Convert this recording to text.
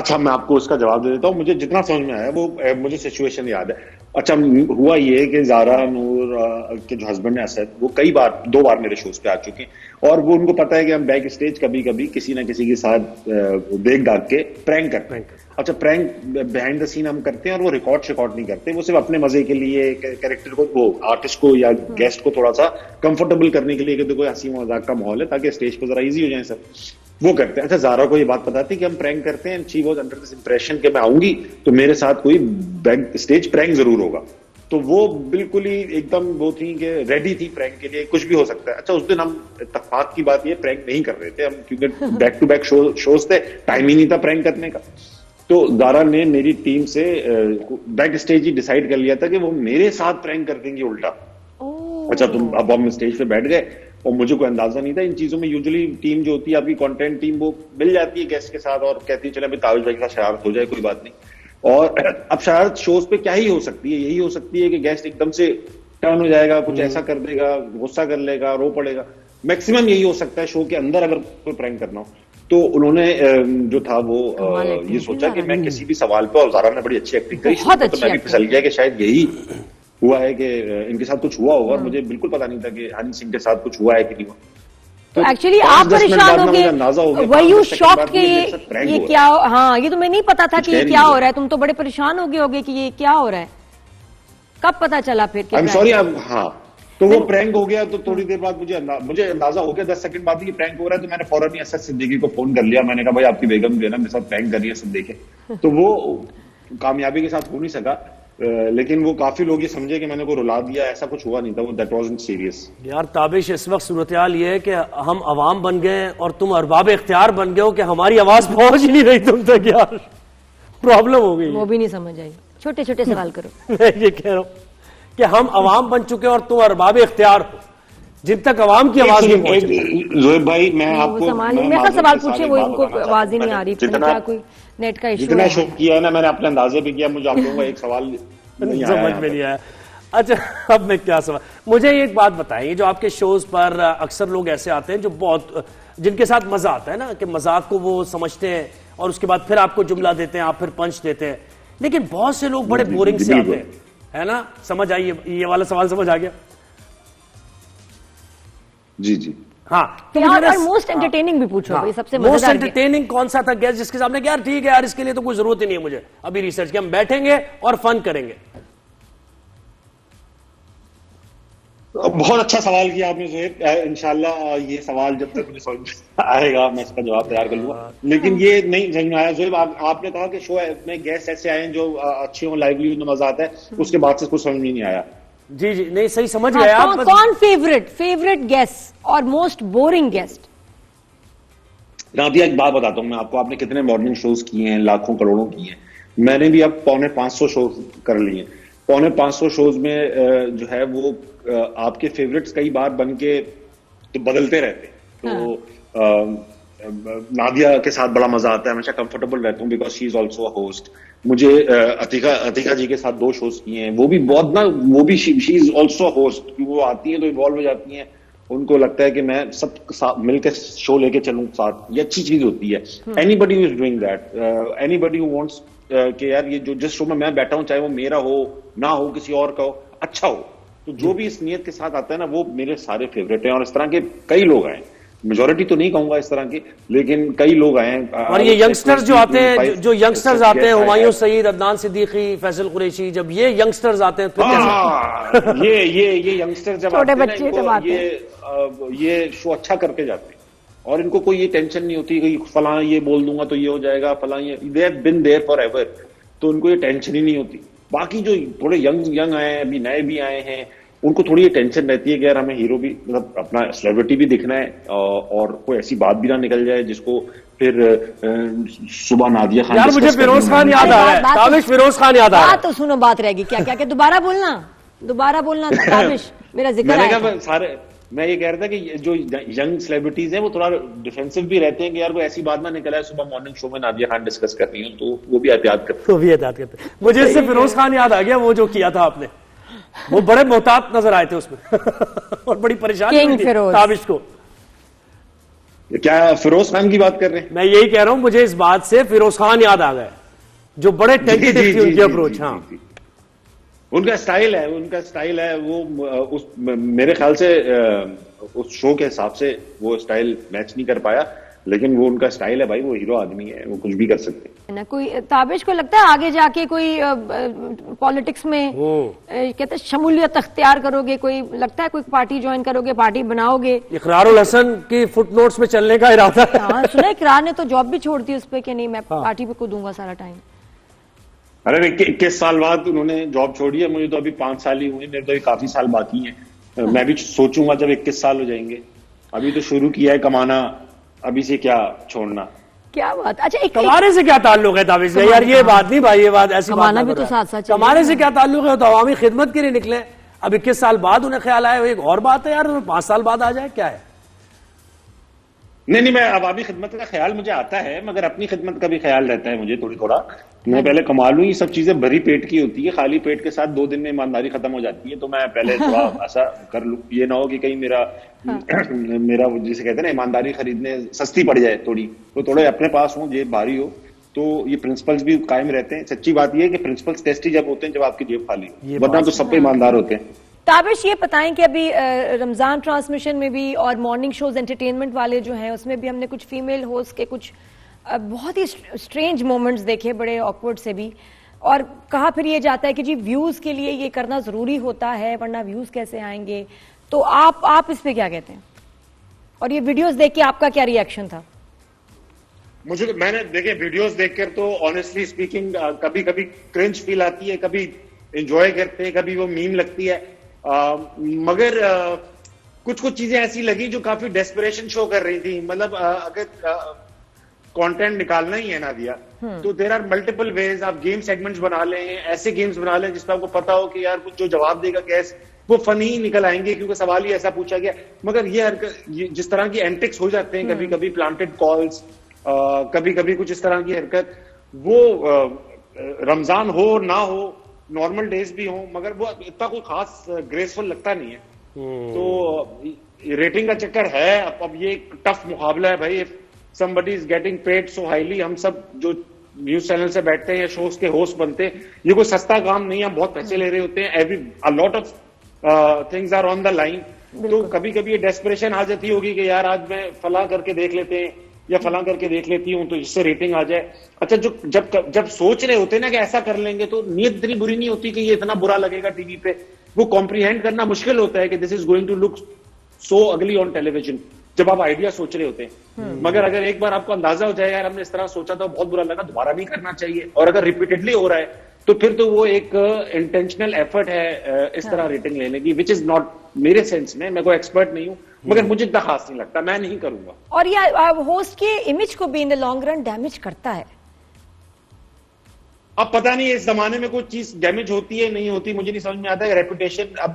अच्छा, मैं आपको उसका जवाब दे देता हूँ। मुझे जितना समझ में आया वो मुझे सिचुएशन याद है। अच्छा, हुआ ये कि ज़ारा नूर के जो हस्बैंड है असद, वो कई बार 2 बार मेरे शोज पे आ चुके हैं और वो उनको पता है कि हम बैक स्टेज कभी कभी किसी ना किसी के साथ देख दाग के प्रैंक करते हैं। अच्छा, प्रैंक बिहाइंड द सीन हम करते हैं और वो रिकॉर्ड नहीं करते, वो सिर्फ अपने मजे के लिए कैरेक्टर को, वो आर्टिस्ट को या गेस्ट को थोड़ा सा कंफर्टेबल करने के लिए कि देखो हंसी मजाक का माहौल है ताकि स्टेज पर जरा इजी हो जाए सब, वो करते हैं। अच्छा, ज़ारा को ये बात पता थी कि हम प्रैंक करते हैं, she was under this impression कि मैं आऊंगी तो मेरे साथ कोई बैक स्टेज प्रैंक जरूर होगा, तो वो बिल्कुल ही एकदम वो थी कि रेडी थी प्रैंक के लिए, कुछ भी हो सकता है। अच्छा, उस दिन हम इत्तेफाक की बात ये प्रैंक नहीं कर रहे थे हम, क्योंकि बैक टू बैक शोज थे, टाइम ही नहीं था प्रैंक करने का। तो ज़ारा ने मेरी टीम से बैक स्टेज ही डिसाइड कर लिया था कि वो मेरे साथ प्रैंक कर देंगे उल्टा। अच्छा, तुम अब हम स्टेज पे बैठ गए और मुझे कोई अंदाजा नहीं था इन चीजों में। यूजुअली टीम जो होती है आपकी कंटेंट टीम, वो मिल जाती है गेस्ट के साथ और कहती है चले भाई ताबिश भाई के साथ शरारत हो जाए, कोई बात नहीं। और अब शरारत शोज पे क्या ही हो सकती है, यही हो सकती है कि गेस्ट एकदम से टर्न हो जाएगा, कुछ ऐसा कर देगा, गुस्सा कर लेगा, रो पड़ेगा, मैक्सिमम यही हो सकता है शो के अंदर अगर कोई प्रैंक करना हो। तो उन्होंने जो था वो ये सोचा कि मैं किसी भी सवाल पे, और ज़ारा ने बड़ी अच्छी एक्टिंग करी, तो मैं भी फिसल गया कि शायद यही हुआ है कि इनके साथ कुछ हुआ होगा। मुझे बिल्कुल पता नहीं था कि हनी सिंह के साथ कुछ हुआ है कि नहीं हुआ। तो एक्चुअली आप परेशान हो गए, वर यू शॉक्ड कि ये क्या, हाँ ये तुम्हें नहीं पता था कि ये क्या हो रहा है, तुम तो बड़े परेशान हो गए होगे कि ये क्या हो रहा है, कब पता चला फिर? आई एम सॉरी, अब हाँ, तो वो प्रैंक हो गया। तो थोड़ी देर बाद मुझे अंदाजा हो गया, 10 सेकंड बाद ये प्रैंक हो रहा है, तो मैंने फौरन ही असद सिद्दीकी को फोन कर लिया। मैंने कहा भाई आपकी बेगम जो है ना मेरे साथ प्रैंक कर रही है, सब देखे। तो वो कामयाबी के साथ हो नहीं सका, लेकिन वो काफी लोग ये समझे कि मैंने को रुला दिया, ऐसा कुछ हुआ नहीं था, वो दैट वाज़न्ट सीरियस। यार ताबिश, इस वक्त सूरत-ए-हाल ये है कि हम अवाम बन गए और तुम अरबाब इख्तियार बन गए हो कि हमारी आवाज पहुंच ही नहीं रही तुम तक। यार प्रॉब्लम हो गई, वो भी नहीं समझ आई। छोटे छोटे सवाल करो। मैं ये कह रहा हूं कि हम अवाम बन चुके हैं और तुम अरबाब इख्तियार हो, जिन तक अवाम की आवाज नहीं पहुंची। जोएब भाई, मैं आपको सवाल पूछे, वो इनको आवाज ही नहीं आ रही, क्या कोई नेट का इशू है? जितना शो किया है ना मैंने अपने अंदाजे भी किया, मुझे आप लोगों का एक सवाल नहीं समझ में नहीं आया। अच्छा, अब मैं क्या सवाल, मुझे एक बात बताएं, जो आपके शोज पर अक्सर लोग ऐसे आते हैं जो बहुत, जिनके साथ मजा आता है ना, कि मजाक को वो समझते हैं और उसके बाद फिर आपको जुमला देते हैं, आप फिर पंच देते हैं, लेकिन बहुत से लोग बड़े बोरिंग से आते हैं, है ना? समझ आई ये वाला सवाल? समझ आ गया? जी जी हाँ। तो और मोस्ट एंटरटेनिंग भी पूछो भाई, सबसे मोस्ट एंटरटेनिंग कौन सा था गेस्ट जिसके सामने यार ठीक है यार, इसके लिए तो कोई जरूरत ही नहीं है मुझे अभी रिसर्च की, हम बैठेंगे और फन करेंगे? बहुत अच्छा सवाल किया आपने जोएब। इंशाल्लाह ये सवाल जब तक मुझे समझ आएगा मैं इसका जवाब तैयार कर लूंगा, लेकिन ये नहीं समझ में आया जोएब। आपने कहा कि शो में गेस्ट ऐसे आए हैं जो अच्छे हों, लाइवली में मजा आता है, उसके बाद से कुछ समझ में नहीं आया। जी जी, नहीं सही समझ गए आप। कौन फेवरेट गेस्ट और मोस्ट बोरिंग गेस्ट? राबिया, एक बात बताता हूँ मैं आपको, आपने कितने मॉर्निंग शोज किए हैं, लाखों करोड़ों किए हैं, मैंने भी अब 450 शो कर लिए। 450 शोज में जो है वो आपके फेवरेट्स कई बार बन के तो बदलते रहते। तो नादिया के साथ बड़ा मजा आता है, हमेशा कंफर्टेबल रहता हूँ because she is also a host. मुझे अतिका जी के साथ 2 शोज किए हैं, वो भी बहुत ना, वो भी शी इज ऑल्सो होस्ट, वो आती है तो इन्वॉल्व हो जाती हैं, उनको लगता है कि मैं सब मिलकर शो लेके चलूं साथ, ये अच्छी चीज होती है। Anybody who is doing that, anybody who wants कि यार ये जो जिस शो में मैं बैठा हूं, चाहे वो मेरा हो ना हो, किसी और का हो, अच्छा हो, तो जो भी इस नियत के साथ आता है ना, वो मेरे सारे फेवरेट हैं। और इस तरह के कई लोग आए, मेजोरिटी तो नहीं कहूंगा इस तरह की, लेकिन कई लोग आए हैं। और ये यंगस्टर्स जो आते हैं, जो यंगस्टर्स आते हैं, हुमायूं सईद, अदनान सिद्दीकी, फैसल कुरैशी, जब ये यंगस्टर्स आते हैं तो ये यंगस्टर्स जब आते हैं, ये शो अच्छा करके जाते हैं और इनको कोई ये टेंशन नहीं होती कि फलां ये बोल दूंगा तो ये हो जाएगा, फलां ये, they have been there forever, तो उनको ये टेंशन ही नहीं होती। बाकी जो थोड़े यंग आए हैं, अभी नए भी आए हैं, उनको थोड़ी ये टेंशन रहती है कि यार हमें हीरो भी, मतलब अपना सेलिब्रिटी भी दिखना है और कोई ऐसी बात भी ना निकल जाए जिसको फिर सुबह नादिया खान। यार मुझे फिरोज खान याद आ रहा है, ताबिश फिरोज खान याद आ रहा है। तो सुनो, बात रहेगी क्या दोबारा बोलना ताबिश, मेरा जिक्र मैंने कहा मैं ये कह रहा था कि जो यंग सेलिब्रिटीज हैं वो थोड़ा डिफेंसिव भी रहते हैं कि यार कोई ऐसी बात ना निकला है सुबह मॉर्निंग शो में नादिया खान डिस्कस कर रही है, तो वो भी एहतियात करते हैं। मुझे इससे फिरोज खान याद आ गया, वो जो किया था आपने, वो बड़े मोहतात नजर आए थे उसमें और बड़ी परेशानी ताबिश को। क्या फिरोज खान की बात कर रहे हैं? मैं यही कह रहा हूं, मुझे इस बात से फिरोज खान याद आ गए, जो बड़े टेंटेटिव थी उनकी अप्रोच। हाँ, उनका स्टाइल है वो उस मेरे ख्याल से उस शो के हिसाब से वो स्टाइल मैच नहीं कर पाया, लेकिन वो उनका स्टाइल है भाई, वो हीरो आदमी है, वो कुछ भी कर सकते हैं ना। कोई ताबिश को लगता है आगे जाके कोई पॉलिटिक्स में कहते हैं शमूलियत अख्तियार करोगे, कोई लगता है कोई पार्टी ज्वाइन करोगे, पार्टी बनाओगे? इकरारुल हसन की फुटनोट्स में चलने का इरादा है। हाँ, सुना इकरार ने तो जॉब भी छोड़ दी उस पर कि नहीं मैं पार्टी पे को दूंगा सारा टाइम। अरे 21 साल बाद उन्होंने जॉब छोड़ी है, मुझे तो अभी 5 साल ही हुए, मेरे तो अभी काफी साल बाकी हैं। मैं भी सोचूंगा जब 21 साल हो जाएंगे, अभी तो शुरू किया है कमाना, अभी से क्या छोड़ना। क्या बात। अच्छा, कमाने से क्या ताल्लुक है ताबिश भाई? यार ये बात नहीं भाई, ये बात ऐसी कमाना भी तो साथ साथ कमाने से क्या ताल्लुक है? तो अवामी खिदमत के लिए निकले, अब 21 साल बाद उन्हें ख्याल आया, एक और बात है यार, 5 साल बाद आ जाए, क्या है? नहीं, मैं अवामी खिदमत का ख्याल मुझे आता है, मगर अपनी खिदमत का भी ख्याल रहता है मुझे थोड़ा। मैं पहले कमा लूं, ये सब चीजें भरी पेट की होती है, खाली पेट के साथ 2 दिन में ईमानदारी खत्म हो जाती है, तो मैं पहले थोड़ा ऐसा कर लूं, ये ना हो कि कहीं मेरा जिसे कहते हैं ना ईमानदारी खरीदने सस्ती पड़ जाए थोड़ी, तो थोड़े अपने पास हो, जेब भारी हो, तो ये प्रिंसिपल्स भी कायम रहते हैं। सच्ची बात ये है कि प्रिंसिपल्स टेस्टी जब होते हैं जब आपकी जेब खाली हो, वरना तो सब पे ईमानदार होते हैं। ताबिश ये बताएं कि अभी रमजान ट्रांसमिशन में भी और मॉर्निंग शोज एंटरटेनमेंट वाले जो हैं उसमें भी हमने कुछ फीमेल होस्ट के कुछ बहुत ही स्ट्रेंज मोमेंट्स देखे, बड़े ऑकवर्ड से भी, और कहा फिर ये जाता है कि जी व्यूज के लिए ये करना जरूरी होता है, वरना व्यूज कैसे आएंगे? तो आप इस पे क्या कहते हैं, और ये वीडियोस देख के आपका क्या रिएक्शन था? मैंने देखे वीडियोस देखकर तो ऑनेस्टली स्पीकिंग कभी कभी क्रिंज फील आती है, कभी एंजॉय करते हैं, कभी वो मीम लगती है, मगर कुछ चीजें ऐसी लगी जो काफी डेस्परेशन शो कर रही थी। मतलब अगर कंटेंट निकालना ही है ना दिया, तो देयर आर मल्टीपल वेज। आप गेम सेगमेंट्स बना लें, ऐसे गेम्स बना लें जिसमें आपको पता हो कि यार कुछ जो जवाब देगा कैसे वो फनी ही निकल आएंगे, क्योंकि सवाल ही ऐसा पूछा गया। मगर ये जिस तरह की एंटिक्स हो जाते हैं, कभी कभी प्लांटेड कॉल्स, कभी कभी कुछ इस तरह की हरकत, वो रमजान हो ना हो, नॉर्मल डेज भी हो, मगर वो इतना कोई खास ग्रेसफुल लगता नहीं है। तो रेटिंग का चक्कर है। अब ये एक टफ मुकाबला है भाई, somebody is getting paid so highly। हम सब जो न्यूज चैनल से बैठते हैं या शोज के होस्ट बनते हैं, ये कोई सस्ता काम नहीं है, हम बहुत पैसे ले रहे होते हैं, a lot of things are on the line। तो कभी कभी ये डेस्परेशन आ जाती होगी कि यार आज मैं फला करके देख लेते हैं या फला करके देख लेती हूं तो इससे रेटिंग आ जाए। अच्छा, जब सोच रहे होते हैं ना कि ऐसा कर लेंगे, तो नीयत इतनी बुरी नहीं होती कि ये इतना बुरा लगेगा टीवी पे, वो कॉम्प्रीहेंड करना मुश्किल होता है कि this is going to look so अगली ऑन टेलीविजन, जब आप आइडिया सोच रहे होते हैं। मगर अगर एक बार आपको अंदाजा हो जाए यार हमने इस तरह सोचा था, बहुत बुरा लगा, दोबारा नहीं करना चाहिए, और अगर रिपीटेडली हो रहा है तो फिर तो वो एक इंटेंशनल एफर्ट है इस तरह रेटिंग लेने की, विच इज नॉट मेरे सेंस में। मैं कोई एक्सपर्ट नहीं हूं, मगर मुझे इतना खास नहीं लगता, मैं नहीं करूंगा। और ये होस्ट के इमेज को भी in the long run damage करता है। अब पता नहीं इस जमाने में कोई चीज डैमेज होती है नहीं होती, मुझे नहीं समझ में आता है। रेपुटेशन, अब